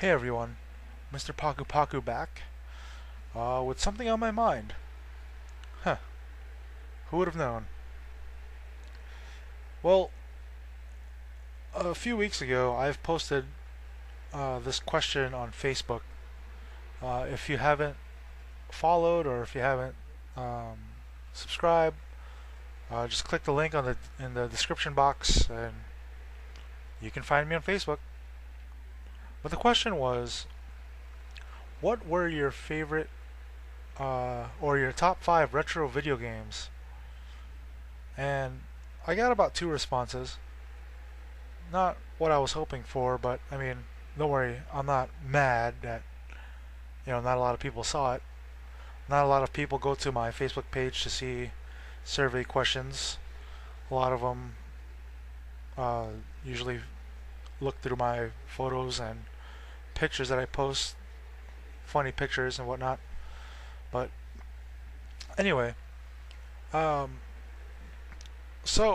Hey everyone, Mr. Paku Paku back with something on my mind. Huh, who would have known? Well, a few weeks ago I've posted this question on Facebook. If you haven't followed or if you haven't um, subscribed, just click the link on in the description box and you can find me on Facebook. But the question was, what were your favorite or your top 5 retro video games? And I got about 2 responses. Not what I was hoping for, but I mean, don't worry, I'm not mad that not a lot of people saw it. Not a lot of people go to my Facebook page to see survey questions. A lot of them usually look through my photos and pictures that I post, funny pictures and whatnot. But anyway, so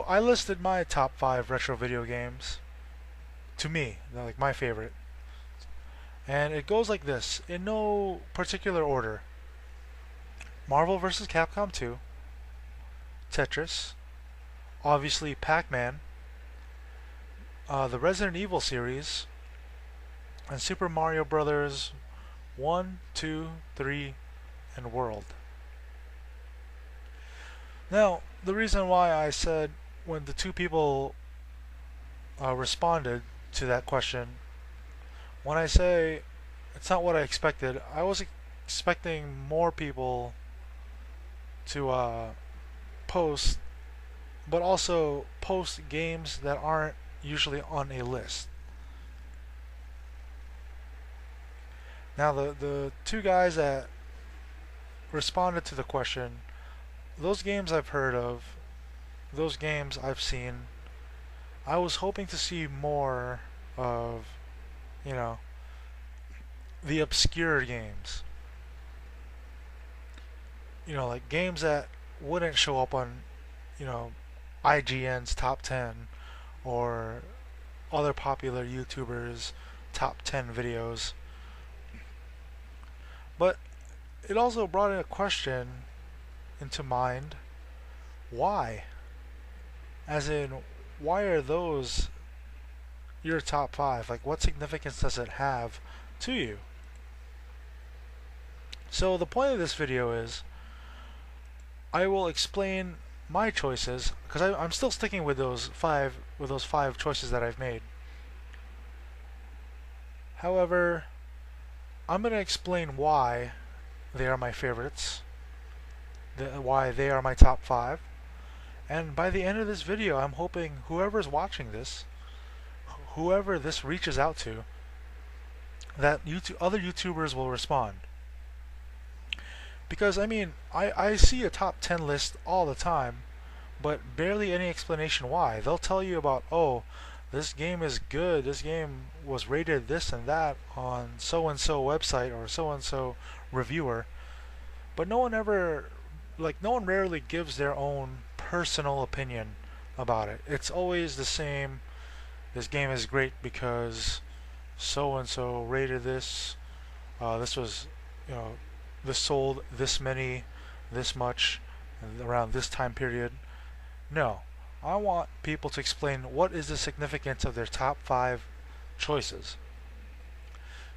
I listed my top 5 retro video games. To me, they're like my favorite. And it goes like this, in no particular order. Marvel vs. Capcom 2, Tetris, obviously Pac-Man, the Resident Evil series, and Super Mario Brothers 1, 2, 3, and World. Now, the reason why I said when the 2 people responded to that question, when I say it's not what I expected, I was expecting more people to post, but also post games that aren't usually on a list. Now the 2 guys that responded to the question, those games I've heard of, those games I've seen. I was hoping to see more of, the obscure games. Like games that wouldn't show up on, IGN's top 10 or other popular YouTubers' top 10 videos. But it also brought in a question into mind. Why? As in, why are those your top 5? Like, what significance does it have to you? So the point of this video is I will explain my choices, because I'm still sticking with those five choices that I've made. However, I'm going to explain why they are my favorites, why they are my top 5, and by the end of this video I'm hoping whoever's watching this, whoever this reaches out to, that other YouTubers will respond. Because I mean, I see a top 10 list all the time, but barely any explanation why. They'll tell you about, oh, this game is good, this game was rated this and that on so and so website or so and so reviewer, but no one rarely gives their own personal opinion about it. It's always the same. This game is great because so and so rated this. This was, this sold this many, this much, around this time period. No, I want people to explain what is the significance of their top 5 choices.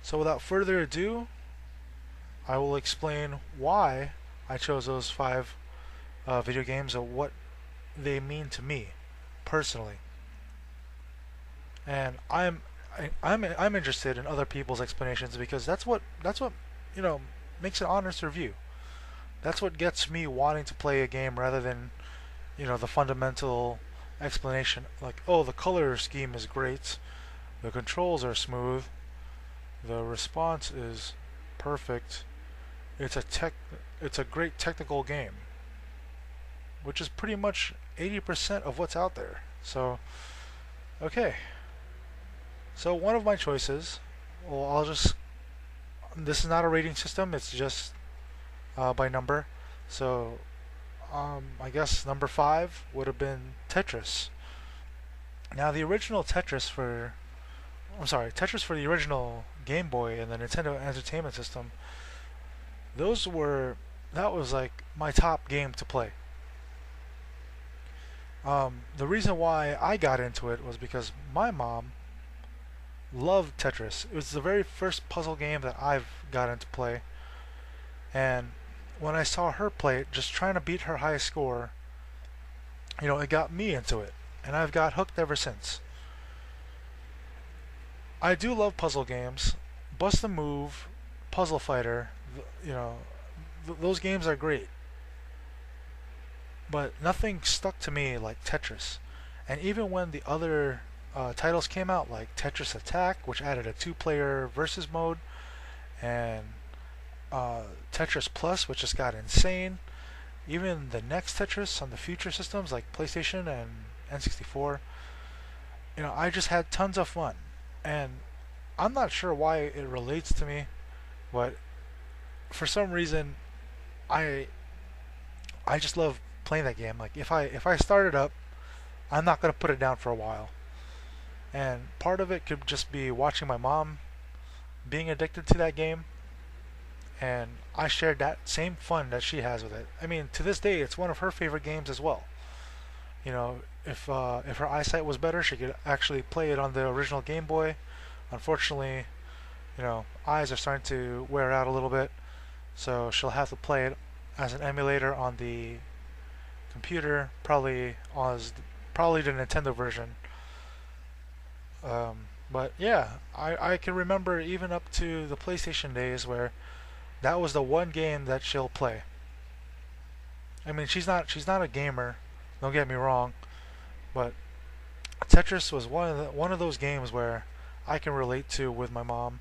So without further ado, I will explain why I chose those 5 video games and what they mean to me personally. And I'm interested in other people's explanations, because that's what makes an honest review. That's what gets me wanting to play a game rather than the fundamental explanation like, oh, the color scheme is great, the controls are smooth, the response is perfect. It's a tech it's a great technical game, which is pretty much 80% of what's out there. So, okay. So one of my choices, well, this is not a rating system, it's just by number. So, I guess number 5 would have been Tetris. Now, the original Tetris for the original Game Boy and the Nintendo Entertainment System, that was like my top game to play. The reason why I got into it was because my mom loved Tetris. It was the very first puzzle game that I've got into play, and when I saw her play it, just trying to beat her high score, it got me into it, and I've got hooked ever since. I do love puzzle games. Bust a Move, Puzzle Fighter, those games are great. But nothing stuck to me like Tetris. And even when the other titles came out, like Tetris Attack, which added a 2-player versus mode, and Tetris Plus, which just got insane. Even the next Tetris on the future systems like PlayStation and N64, I just had tons of fun. And I'm not sure why it relates to me, but for some reason, I just love playing that game. Like if I start it up, I'm not gonna put it down for a while. And part of it could just be watching my mom being addicted to that game, and I shared that same fun that she has with it. I mean, to this day, it's one of her favorite games as well. If her eyesight was better, she could actually play it on the original Game Boy. Unfortunately, eyes are starting to wear out a little bit, so she'll have to play it as an emulator on the computer, probably the Nintendo version. But yeah, I can remember even up to the PlayStation days where that was the one game that she'll play. I mean, she's not a gamer, don't get me wrong, but Tetris was one of those games where I can relate to with my mom,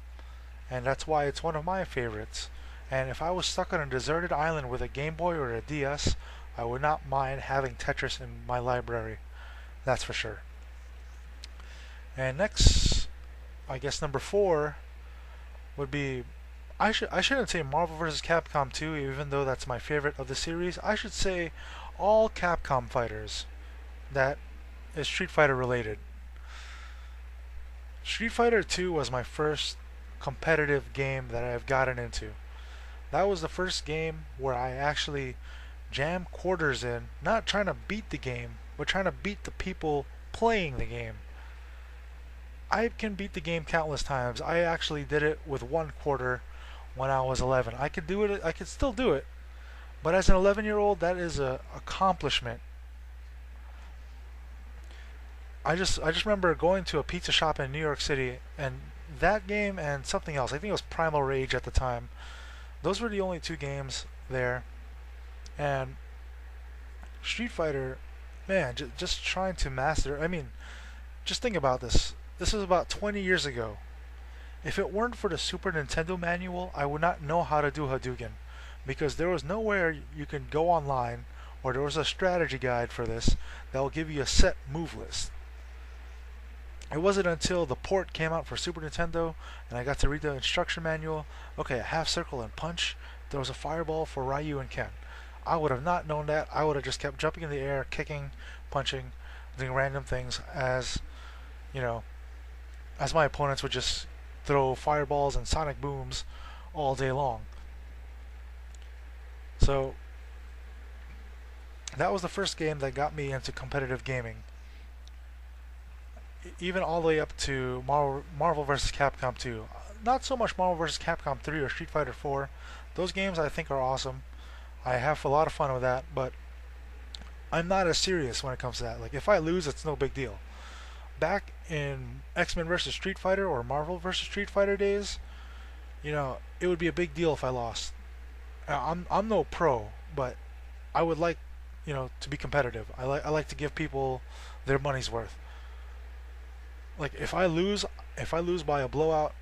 and that's why it's one of my favorites. And if I was stuck on a deserted island with a Game Boy or a DS, I would not mind having Tetris in my library. That's for sure. And next, I guess number 4 would be, I shouldn't say Marvel vs. Capcom 2, even though that's my favorite of the series. I should say all Capcom fighters that is Street Fighter related. Street Fighter 2 was my first competitive game that I've gotten into. That was the first game where I actually jammed quarters in, not trying to beat the game, but trying to beat the people playing the game. I can beat the game countless times. I actually did it with 1 quarter when I was 11. I could do it. I could still do it, but as an 11-year-old, that is a accomplishment. I just remember going to a pizza shop in New York City, and that game and something else. I think it was Primal Rage at the time. Those were the only 2 games there, and Street Fighter, man, just trying to master. I mean, just think about this. This is about 20 years ago. If it weren't for the Super Nintendo manual, I would not know how to do Hadouken, because there was nowhere you can go online, or there was a strategy guide for this that will give you a set move list. It wasn't until the port came out for Super Nintendo and I got to read the instruction manual. Okay, a half circle and punch. There was a fireball for Ryu and Ken. I would have not known that. I would have just kept jumping in the air, kicking, punching, doing random things as my opponents would just throw fireballs and sonic booms all day long. So that was the first game that got me into competitive gaming. Even all the way up to Marvel vs. Capcom 2. Not so much Marvel vs. Capcom 3 or Street Fighter 4. Those games I think are awesome. I have a lot of fun with that, but I'm not as serious when it comes to that. Like, if I lose, it's no big deal. Back in X-Men vs. Street Fighter or Marvel vs. Street Fighter days, it would be a big deal if I lost. I'm no pro, but I would like to be competitive. I like to give people their money's worth. Like if I lose by a blowout,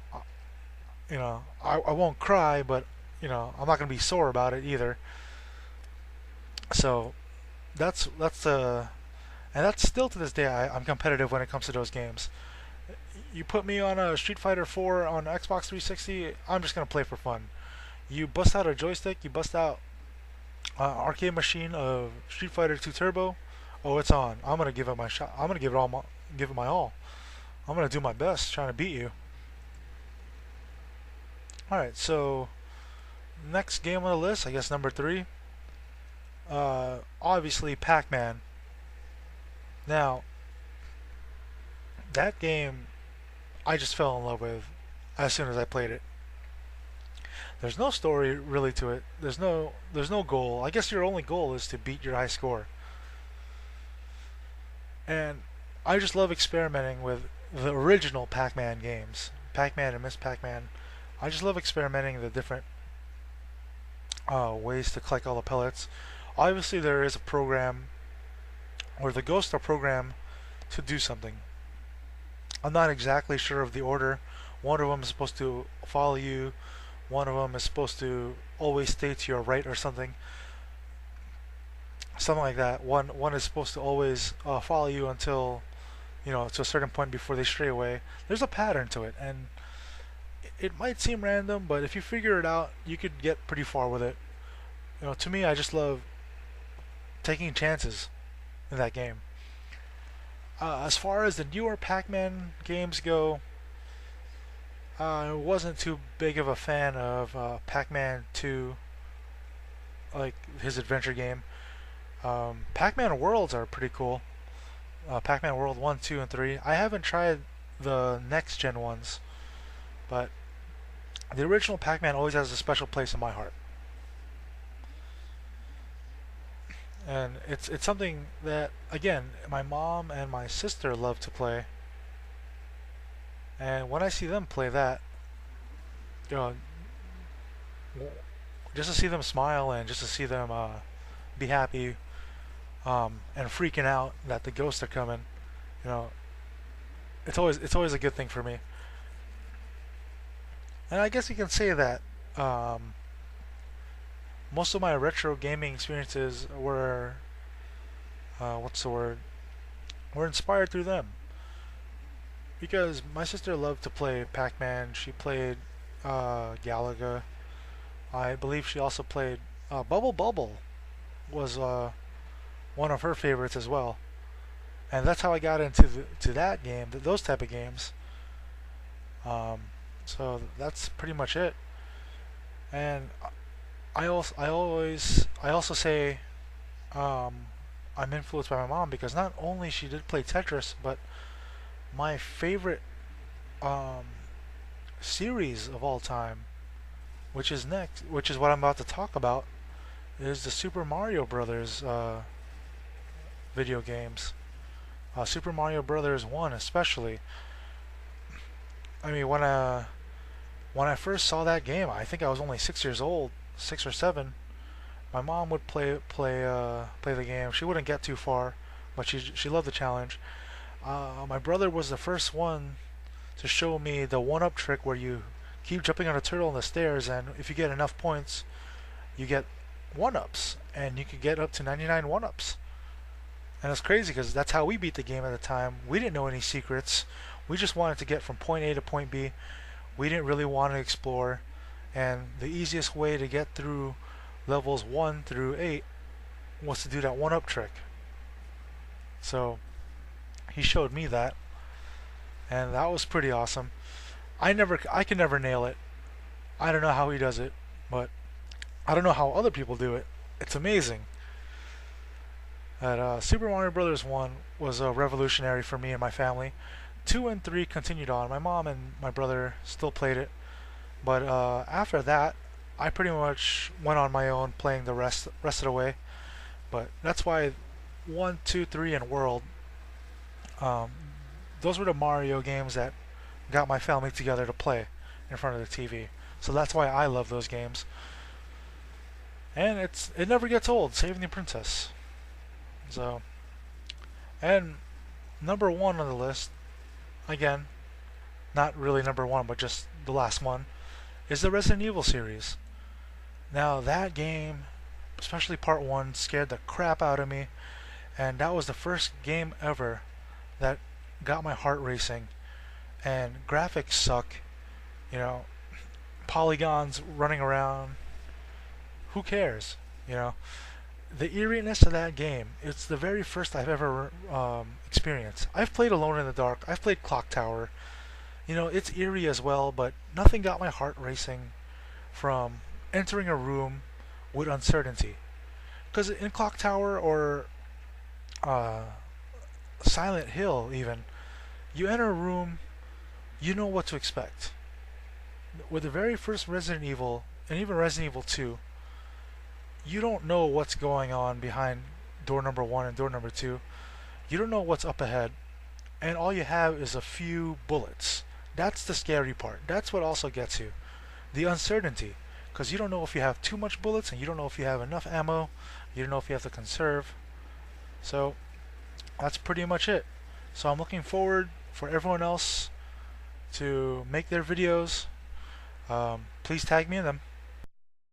I won't cry, but I'm not gonna be sore about it either. So that's and that's still to this day I'm competitive when it comes to those games. You put me on a Street Fighter 4 on Xbox 360, I'm just gonna play for fun. You bust out a joystick, you bust out arcade machine of Street Fighter 2 Turbo. Oh, it's on. I'm gonna give it my shot. I'm gonna give it my all. I'm gonna do my best trying to beat you. All right, so next game on the list, I guess number three. Obviously Pac-Man. Now that game, I just fell in love with as soon as I played it. There's no story really to it. There's no goal. I guess your only goal is to beat your high score. And I just love experimenting with the original Pac-Man games, Pac-Man and Miss Pac-Man. I just love experimenting the different ways to collect all the pellets. Obviously, there is a program, or the ghosts are programmed to do something. I'm not exactly sure of the order. One of them is supposed to follow you. One of them is supposed to always stay to your right or something like that. One is supposed to always follow you until to a certain point before they stray away. There's a pattern to it, and it might seem random, but if you figure it out, you could get pretty far with it. To me, I just love taking chances in that game. As far as the newer Pac-Man games go, I wasn't too big of a fan of Pac-Man 2, like his adventure game. Pac-Man Worlds are pretty cool. Pac-Man World 1, 2, and 3. I haven't tried the next gen ones, but the original Pac-Man always has a special place in my heart. And it's something that, again, my mom and my sister love to play. And when I see them play that, you know, just to see them smile and just to see them be happy and freaking out that the ghosts are coming, you know, it's always a good thing for me. And I guess you can say that most of my retro gaming experiences were what's the word? Were inspired through them. Because my sister loved to play Pac-Man. She played Galaga. I believe she also played Bubble Bubble was one of her favorites as well. And that's how I got into to that game, those type of games. Um, so that's pretty much it. And I also say I'm influenced by my mom because not only she did play Tetris, but my favorite um, series of all time, which is what I'm about to talk about, is the Super Mario Brothers video games. Super Mario Brothers 1 especially. I mean, when I first saw that game, I think I was only 6 years old, 6 or 7. My mom would play the game. She wouldn't get too far, but she loved the challenge. My brother was the first one to show me the one-up trick where you keep jumping on a turtle on the stairs, and if you get enough points, you get one-ups, and you could get up to 99 one-ups. And it's crazy because that's how we beat the game at the time. We didn't know any secrets. We just wanted to get from point A to point B. We didn't really want to explore, and the easiest way to get through levels 1 through 8 was to do that one-up trick. So he showed me that, and that was pretty awesome. I can never nail it. I don't know how he does it, but I don't know how other people do it. It's amazing. Super Mario Brothers 1 was revolutionary for me and my family. 2 and 3 continued on. My mom and my brother still played it, but after that, I pretty much went on my own playing the rest of the way. But that's why 1, 2, 3, and World, um, those were the Mario games that got my family together to play in front of the TV. So that's why I love those games. And it never gets old. Saving the Princess. So, and number one on the list, again, not really number one, but just the last one, is the Resident Evil series. Now that game, especially part one, scared the crap out of me, and that was the first game ever that got my heart racing. And graphics suck, you know, polygons running around. Who cares? You know, the eeriness of that game. It's the very first I've ever experienced. I've played Alone in the Dark. I've played Clock Tower. You know, it's eerie as well, but nothing got my heart racing from entering a room with uncertainty. Because in Clock Tower or uh, Silent Hill, even, you enter a room, you know what to expect. With the very first Resident Evil, and even Resident Evil 2, you don't know what's going on behind door number 1 and door number 2. You don't know what's up ahead, and all you have is a few bullets. That's the scary part. That's what also gets you. The uncertainty. Because you don't know if you have too much bullets, and you don't know if you have enough ammo. You don't know if you have to conserve. So, that's pretty much it. So I'm looking forward for everyone else to make their videos. Please tag me in them.